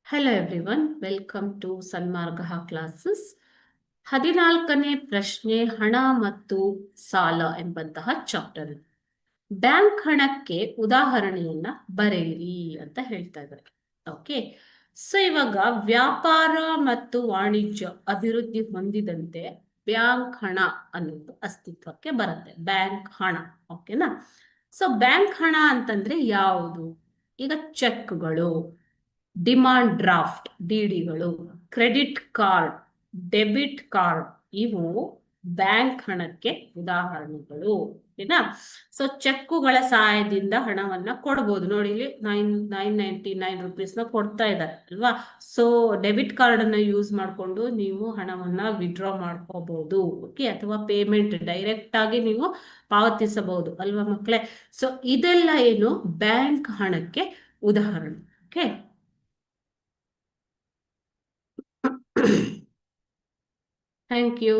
Hello everyone, welcome to Sanmarga classes. 14ನೇ ಪ್ರಶ್ನೆ ಹಣ ಮತ್ತು ಸಾಲ ಎಂಬಂತಹ ಚಾಪ್ಟರ್. ಬ್ಯಾಂಕ್ ಹಣಕ್ಕೆ ಉದಾಹರಣೆಯನ್ನ ಬರೆಯಿರಿ ಅಂತ ಹೇಳ್ತಾ ಇದ್ದಾರೆ. ಓಕೆ, ಸೊ ಇವಾಗ ವ್ಯಾಪಾರ ಮತ್ತು ವಾಣಿಜ್ಯ ಅಭಿವೃದ್ಧಿ ಹೊಂದಿದಂತೆ ಬ್ಯಾಂಕ್ ಹಣ ಅನ್ನೋದು ಅಸ್ತಿತ್ವಕ್ಕೆ ಬರುತ್ತೆ. ಬ್ಯಾಂಕ್ ಹಣ, ಓಕೆನಾ? ಸೊ ಬ್ಯಾಂಕ್ ಹಣ ಅಂತಂದ್ರೆ ಯಾವುದು? ಈಗ ಚೆಕ್ಗಳು, ಡಿಮಾಂಡ್ ಡ್ರಾಫ್ಟ್ ಡಿಡಿಗಳು, ಕ್ರೆಡಿಟ್ ಕಾರ್ಡ್, ಡೆಬಿಟ್ ಕಾರ್ಡ್, ಇವು ಬ್ಯಾಂಕ್ ಹಣಕ್ಕೆ ಉದಾಹರಣೆಗಳು. ಓಕೆನಾ? ಸೊ ಚೆಕ್ಕುಗಳ ಸಹಾಯದಿಂದ ಹಣವನ್ನ ಕೊಡ್ಬೋದು. ನೋಡಿ, ಇಲ್ಲಿ 999 ರುಪೀಸ್ನ ಕೊಡ್ತಾ ಇದ್ದಾರೆ ಅಲ್ವಾ? ಸೊ ಡೆಬಿಟ್ ಕಾರ್ಡ್ ಅನ್ನ ಯೂಸ್ ಮಾಡಿಕೊಂಡು ನೀವು ಹಣವನ್ನ ವಿಡ್ರಾ ಮಾಡ್ಕೋಬಹುದು. ಓಕೆ, ಅಥವಾ ಪೇಮೆಂಟ್ ಡೈರೆಕ್ಟ್ ಆಗಿ ನೀವು ಪಾವತಿಸಬಹುದು ಅಲ್ವಾ ಮಕ್ಕಳೇ? ಸೊ ಇದೆಲ್ಲ ಏನು ಬ್ಯಾಂಕ್ ಹಣಕ್ಕೆ ಉದಾಹರಣೆ. Okay, thank you.